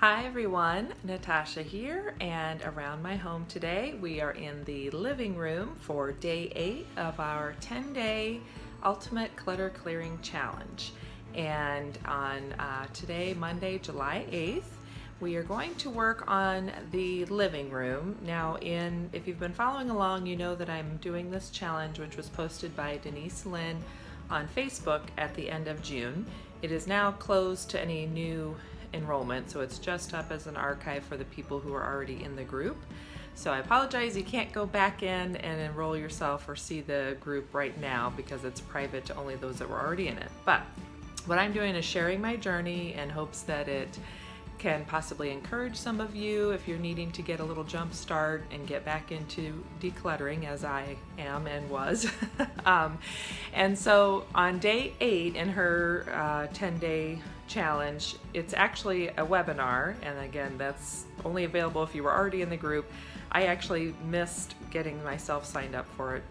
Hi everyone, Natasha here, and around my home today we are in the living room for day 8 of our 10-day Ultimate Clutter Clearing Challenge. And on today, Monday, July 8th, we are going to work on the living room. Now, if you've been following along, you know that I'm doing this challenge, which was posted by Denise Lynn on Facebook at the end of June. It is now closed to any new enrollment, so it's just up as an archive for the people who are already in the group. So I apologize, you can't go back in and enroll yourself or see the group right now because it's private to only those that were already in it. But what I'm doing is sharing my journey in hopes that it can possibly encourage some of you if you're needing to get a little jump start and get back into decluttering, as I am and was. And so on day 8 in her 10-day challenge, it's actually a webinar, and again, that's only available if you were already in the group. I actually missed getting myself signed up for it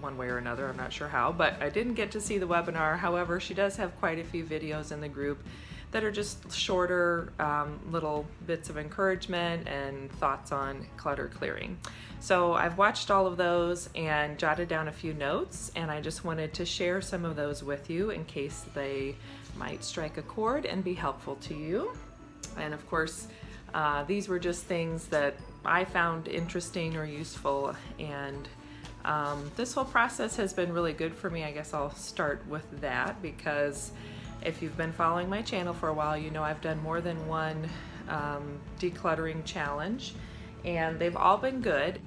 one way or another, I'm not sure how, but I didn't get to see the webinar. However, she does have quite a few videos in the group that are just shorter little bits of encouragement and thoughts on clutter clearing. So I've watched all of those and jotted down a few notes, and I just wanted to share some of those with you in case they might strike a chord and be helpful to you. And of course, these were just things that I found interesting or useful, and this whole process has been really good for me. I guess I'll start with that because if you've been following my channel for a while, you know I've done more than one decluttering challenge, and they've all been good.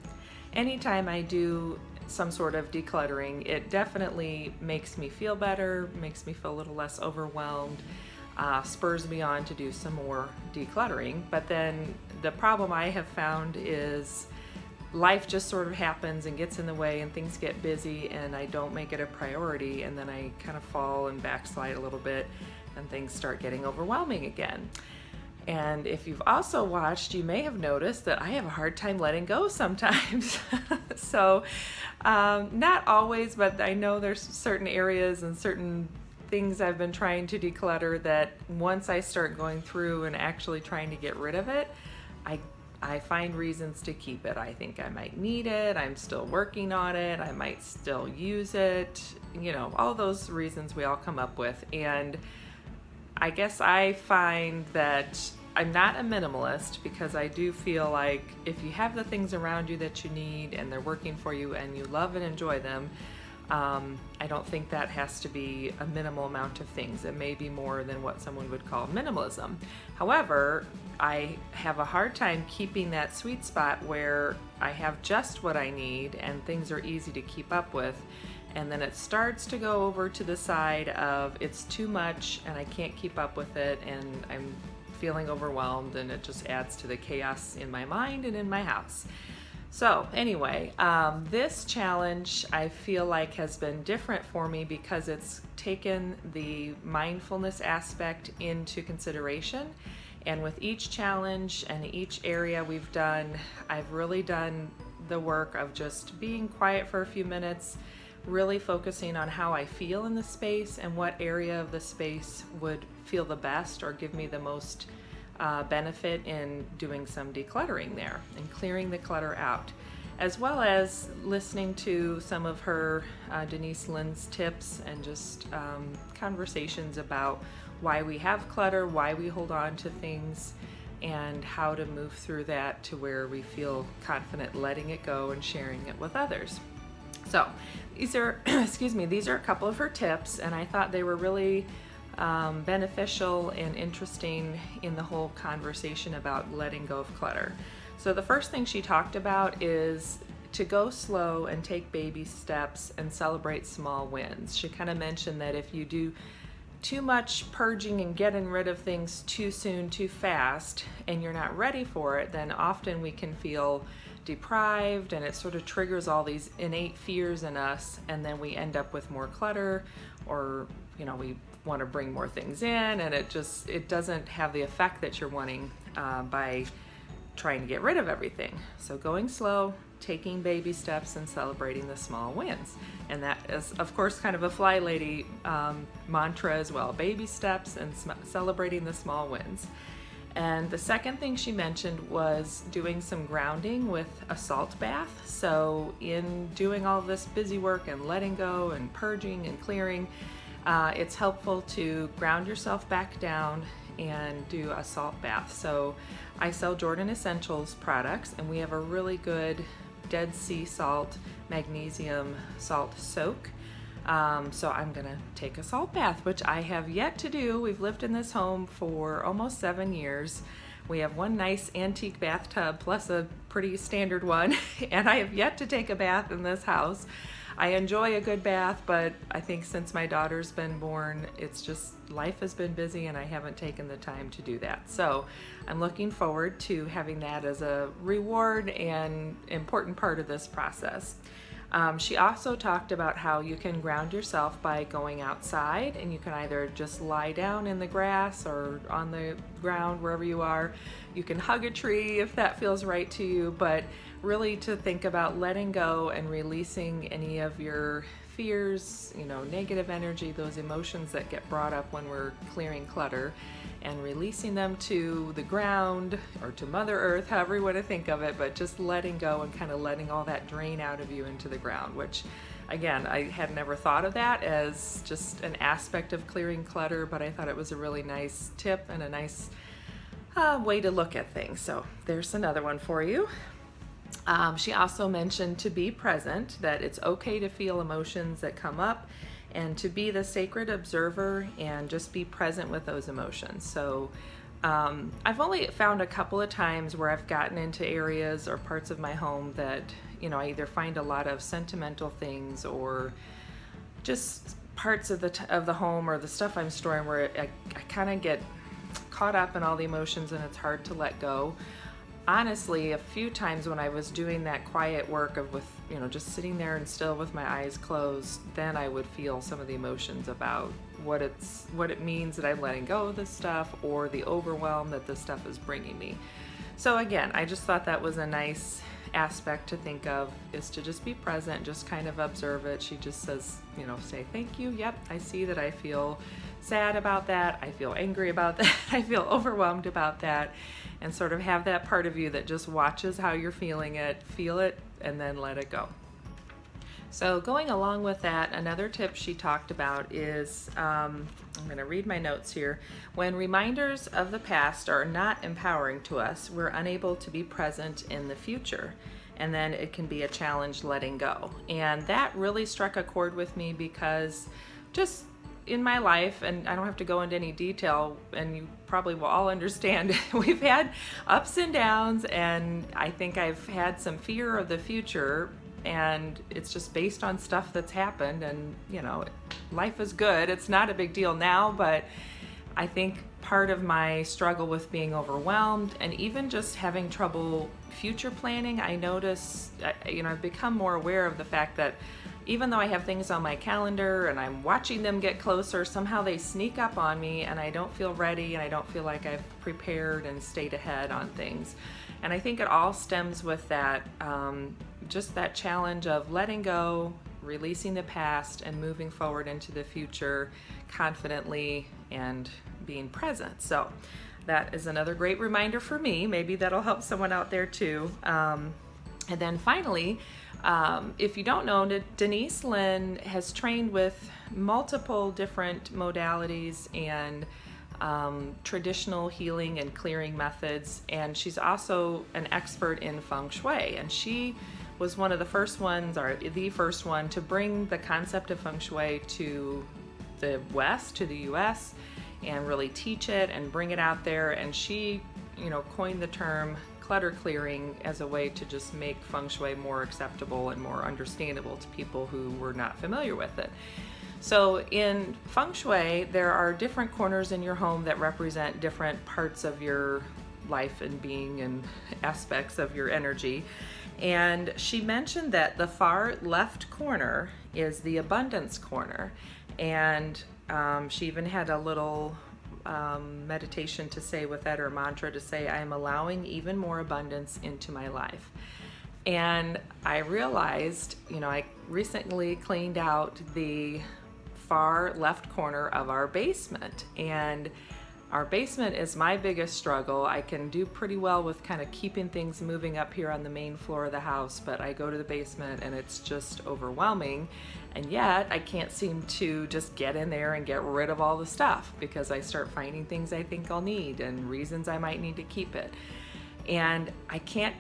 Anytime I do some sort of decluttering, it definitely makes me feel better, makes me feel a little less overwhelmed, spurs me on to do some more decluttering. But then the problem I have found is life just sort of happens and gets in the way, and things get busy, and I don't make it a priority, and then I kind of fall and backslide a little bit, and things start getting overwhelming again. And if you've also watched, you may have noticed that I have a hard time letting go sometimes. So not always, but I know there's certain areas and certain things I've been trying to declutter that once I start going through and actually trying to get rid of it, I find reasons to keep it. I think I might need it, I'm still working on it, I might still use it, you know, all those reasons we all come up with. And I guess I find that I'm not a minimalist because I do feel like if you have the things around you that you need and they're working for you and you love and enjoy them, I don't think that has to be a minimal amount of things. It may be more than what someone would call minimalism. However, I have a hard time keeping that sweet spot where I have just what I need and things are easy to keep up with, and then it starts to go over to the side of it's too much and I can't keep up with it and I'm feeling overwhelmed, and it just adds to the chaos in my mind and in my house. So anyway, this challenge I feel like has been different for me because it's taken the mindfulness aspect into consideration. And with each challenge and each area we've done, I've really done the work of just being quiet for a few minutes, really focusing on how I feel in the space and what area of the space would feel the best or give me the most benefit in doing some decluttering there and clearing the clutter out, as well as listening to some of her Denise Lynn's tips and just conversations about why we have clutter, why we hold on to things, and how to move through that to where we feel confident letting it go and sharing it with others. So these are, these are a couple of her tips, and I thought they were really beneficial and interesting in the whole conversation about letting go of clutter. So the first thing she talked about is to go slow and take baby steps and celebrate small wins. She kind of mentioned that if you do too much purging and getting rid of things too soon, too fast, and you're not ready for it, then often we can feel deprived, and it sort of triggers all these innate fears in us, and then we end up with more clutter, or we want to bring more things in, and it doesn't have the effect that you're wanting by trying to get rid of everything. So going slow, taking baby steps, and celebrating the small wins. And that is, of course, kind of a Fly Lady mantra as well. Baby steps and celebrating the small wins. And the second thing she mentioned was doing some grounding with a salt bath. So in doing all this busy work and letting go and purging and clearing, it's helpful to ground yourself back down and do a salt bath. So I sell Jordan Essentials products, and we have a really good Dead Sea salt, magnesium salt soak. So I'm gonna take a salt bath, which I have yet to do. We've lived in this home for almost 7 years. We have one nice antique bathtub plus a pretty standard one, and I have yet to take a bath in this house. I enjoy a good bath, but I think since my daughter's been born, it's just life has been busy and I haven't taken the time to do that. So I'm looking forward to having that as a reward and important part of this process. She also talked about how you can ground yourself by going outside, and you can either just lie down in the grass or on the ground, wherever you are. You can hug a tree if that feels right to you, but really to think about letting go and releasing any of your fears, negative energy, those emotions that get brought up when we're clearing clutter, and releasing them to the ground or to Mother Earth, however you want to think of it, but just letting go and kind of letting all that drain out of you into the ground, which again, I had never thought of that as just an aspect of clearing clutter, but I thought it was a really nice tip and a nice way to look at things. So there's another one for you. She also mentioned to be present, that it's okay to feel emotions that come up and to be the sacred observer and just be present with those emotions. So I've only found a couple of times where I've gotten into areas or parts of my home that, I either find a lot of sentimental things or just parts of the home or the stuff I'm storing where I kind of get caught up in all the emotions and it's hard to let go. Honestly, a few times when I was doing that quiet work with just sitting there and still with my eyes closed, then I would feel some of the emotions about what it means that I'm letting go of this stuff, or the overwhelm that this stuff is bringing me. So again, I just thought that was a nice aspect to think of, is to just be present, just kind of observe it. She just says, say thank you. Yep, I see that I feel sad about that. I feel angry about that. I feel overwhelmed about that. And sort of have that part of you that just watches how you're feeling it, feel it, and then let it go. So going along with that, another tip she talked about is, I'm going to read my notes here. When reminders of the past are not empowering to us, we're unable to be present in the future. And then it can be a challenge letting go. And that really struck a chord with me, because just in my life, and I don't have to go into any detail, and you probably will all understand, we've had ups and downs, and I think I've had some fear of the future, and it's just based on stuff that's happened. And life is good, it's not a big deal now, but I think part of my struggle with being overwhelmed and even just having trouble future planning, I notice, I've become more aware of the fact that even though I have things on my calendar and I'm watching them get closer, somehow they sneak up on me and I don't feel ready, and I don't feel like I've prepared and stayed ahead on things. And I think it all stems with that, just that challenge of letting go, releasing the past, and moving forward into the future confidently and being present. So that is another great reminder for me. Maybe that'll help someone out there too. And then finally, if you don't know, Denise Lynn has trained with multiple different modalities and traditional healing and clearing methods, and she's also an expert in feng shui, and she was one of the first ones, or the first one, to bring the concept of feng shui to the West, to the US, and really teach it and bring it out there. And she coined the term clutter clearing as a way to just make feng shui more acceptable and more understandable to people who were not familiar with it. So in feng shui, there are different corners in your home that represent different parts of your life and being and aspects of your energy. And she mentioned that the far left corner is the abundance corner. And she even had a little meditation to say with that, or mantra to say, I am allowing even more abundance into my life. And I realized, I recently cleaned out the far left corner of our basement, and Our basement is my biggest struggle. I can do pretty well with kind of keeping things moving up here on the main floor of the house, but I go to the basement and it's just overwhelming. And yet I can't seem to just get in there and get rid of all the stuff because I start finding things I think I'll need and reasons I might need to keep it. And I can't,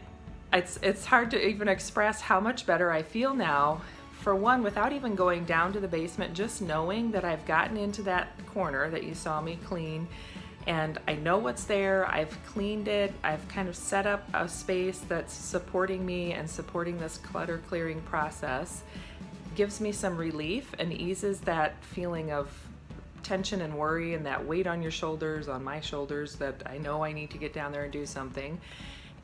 it's hard to even express how much better I feel now. For one, without even going down to the basement, just knowing that I've gotten into that corner that you saw me clean and I know what's there, I've cleaned it, I've kind of set up a space that's supporting me and supporting this clutter clearing process, gives me some relief and eases that feeling of tension and worry and that weight on your shoulders, on my shoulders, that I know I need to get down there and do something.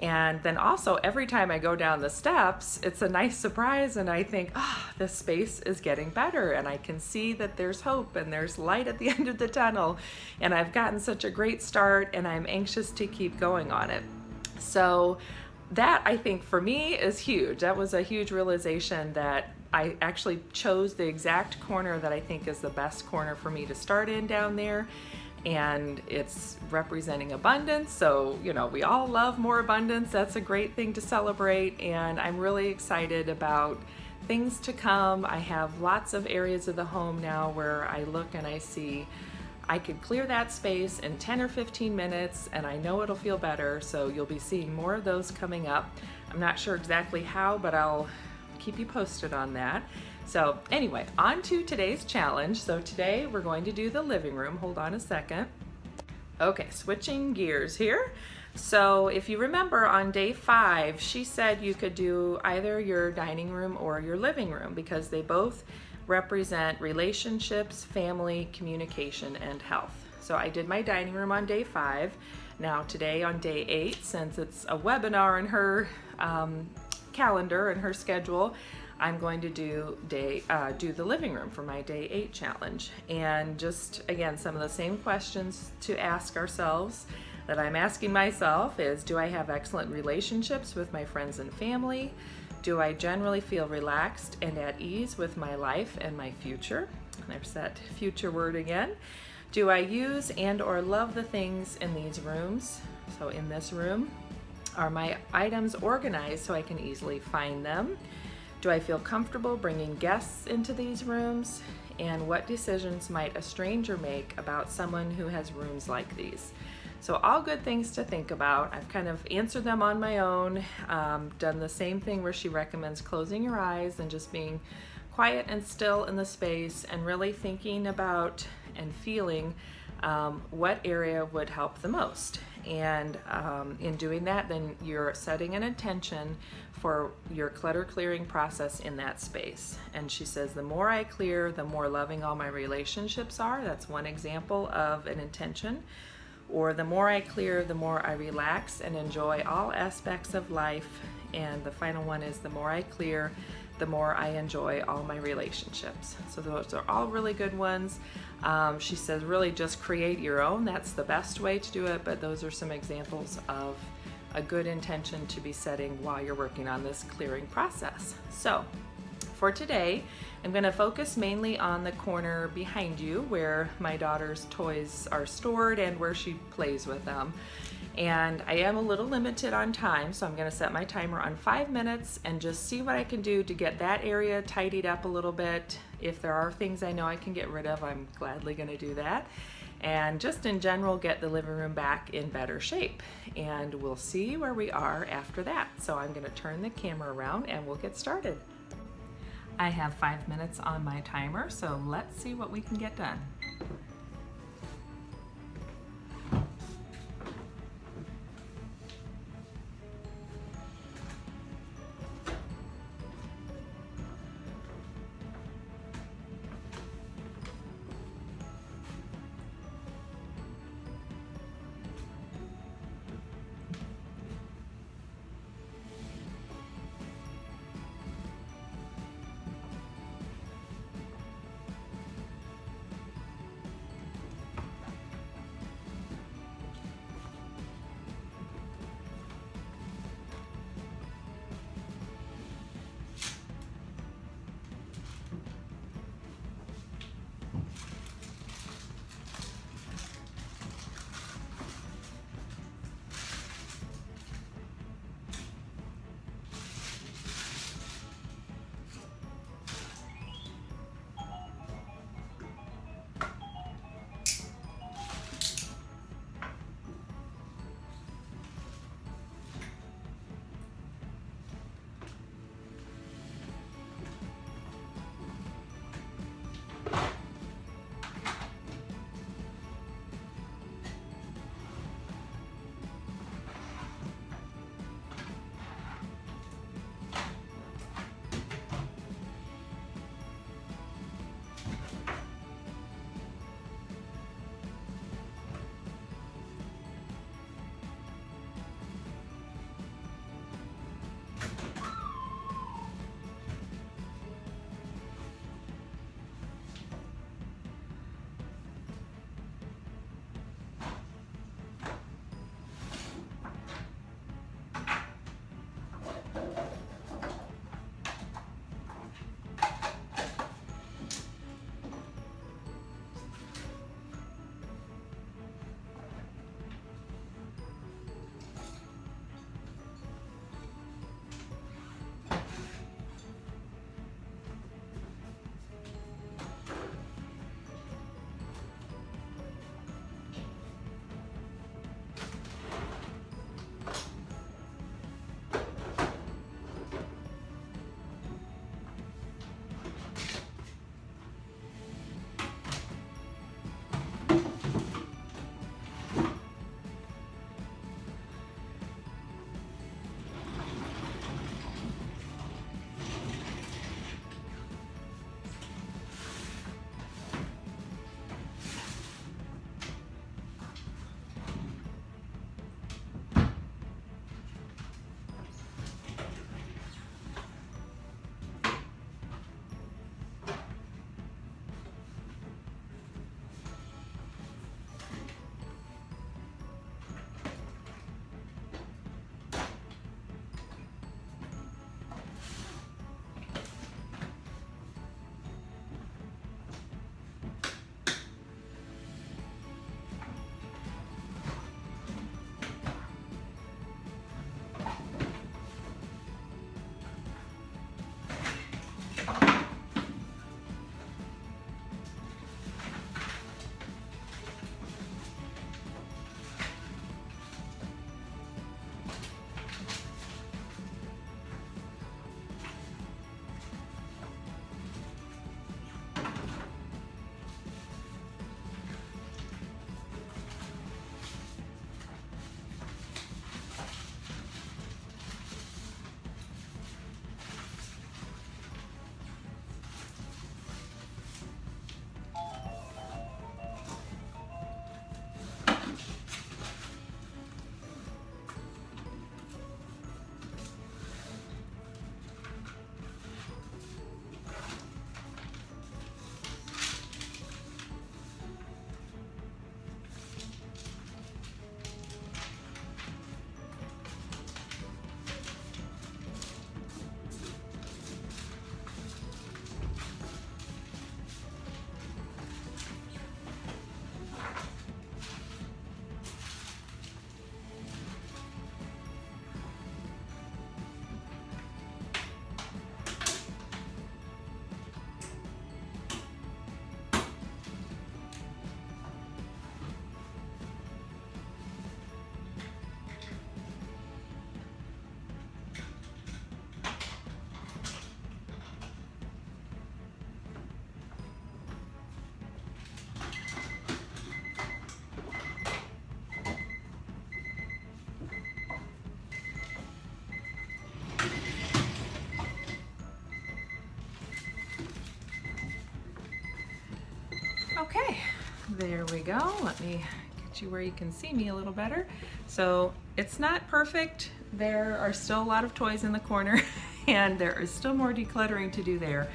And then also every time I go down the steps, it's a nice surprise and I think, this space is getting better and I can see that there's hope and there's light at the end of the tunnel and I've gotten such a great start and I'm anxious to keep going on it. So that, I think, for me is huge. That was a huge realization that I actually chose the exact corner that I think is the best corner for me to start in down there. And it's representing abundance. So, we all love more abundance. That's a great thing to celebrate. And I'm really excited about things to come. I have lots of areas of the home now where I look and I see I could clear that space in 10 or 15 minutes and I know it'll feel better. So you'll be seeing more of those coming up. I'm not sure exactly how, but I'll keep you posted on that. So anyway, on to today's challenge. So today we're going to do the living room. Hold on a second. Okay, switching gears here. So if you remember on day 5, she said you could do either your dining room or your living room because they both represent relationships, family, communication, and health. So I did my dining room on day 5. Now today on day 8, since it's a webinar in her calendar and her schedule, I'm going to do the living room for my day 8 challenge. And just again, some of the same questions to ask ourselves that I'm asking myself is, do I have excellent relationships with my friends and family? Do I generally feel relaxed and at ease with my life and my future? There's that future word again. Do I use and or love the things in these rooms? So in this room, are my items organized so I can easily find them? Do I feel comfortable bringing guests into these rooms? And what decisions might a stranger make about someone who has rooms like these? So all good things to think about. I've kind of answered them on my own, done the same thing where she recommends closing your eyes and just being quiet and still in the space and really thinking about and feeling what area would help the most. And in doing that, then you're setting an intention for your clutter clearing process in that space. And she says, the more I clear, the more loving all my relationships are. That's one example of an intention. Or the more I clear, the more I relax and enjoy all aspects of life. And the final one is, the more I clear, the more I enjoy all my relationships. So those are all really good ones. She says really just create your own. That's the best way to do it, but those are some examples of a good intention to be setting while you're working on this clearing process. So for today, I'm going to focus mainly on the corner behind you where my daughter's toys are stored and where she plays with them. And I am a little limited on time, so I'm going to set my timer on 5 minutes and just see what I can do to get that area tidied up a little bit. If there are things I know I can get rid of, I'm gladly going to do that. And just in general, get the living room back in better shape. And we'll see where we are after that. So I'm going to turn the camera around and we'll get started. I have 5 minutes on my timer, so let's see what we can get done. There we go. Let me get you where you can see me a little better. So it's not perfect. There are still a lot of toys in the corner and there is still more decluttering to do there.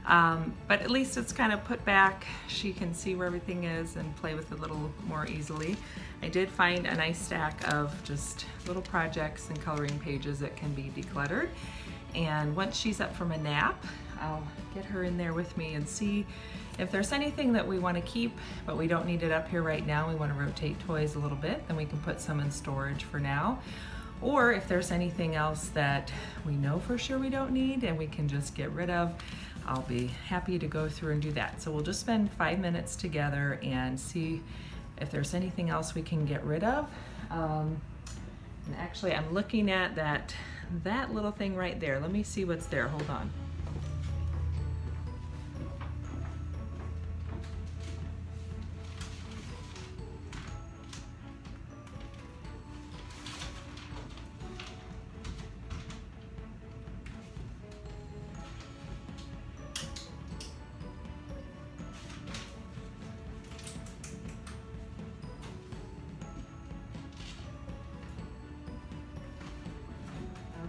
But at least it's kind of put back. She can see where everything is and play with it a little more easily. I did find a nice stack of just little projects and coloring pages that can be decluttered. And once she's up from a nap, I'll get her in there with me and see if there's anything that we want to keep, but we don't need it up here right now. We want to rotate toys a little bit, then we can put some in storage for now. Or if there's anything else that we know for sure we don't need and we can just get rid of, I'll be happy to go through and do that. So we'll just spend 5 minutes together and see if there's anything else we can get rid of. And actually, I'm looking at that little thing right there. Let me see what's there. Hold on.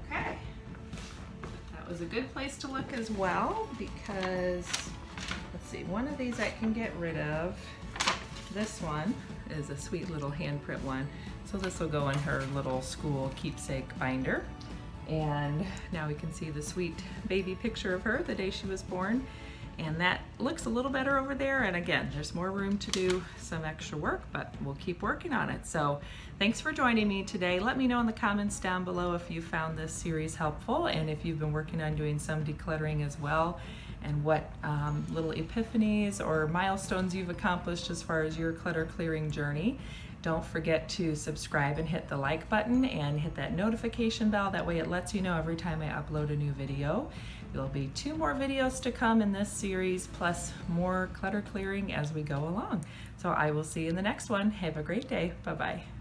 Okay, that was a good place to look as well because, let's see, one of these I can get rid of. This one is a sweet little handprint one, so this will go in her little school keepsake binder. And now we can see the sweet baby picture of her the day she was born. And that looks a little better over there. And again, there's more room to do some extra work, but we'll keep working on it. So thanks for joining me today. Let me know in the comments down below if you found this series helpful and if you've been working on doing some decluttering as well, and what little epiphanies or milestones you've accomplished as far as your clutter clearing journey. Don't forget to subscribe and hit the like button and hit that notification bell. That way it lets you know every time I upload a new video. There'll be 2 more videos to come in this series, plus more clutter clearing as we go along. So I will see you in the next one. Have a great day. Bye-bye.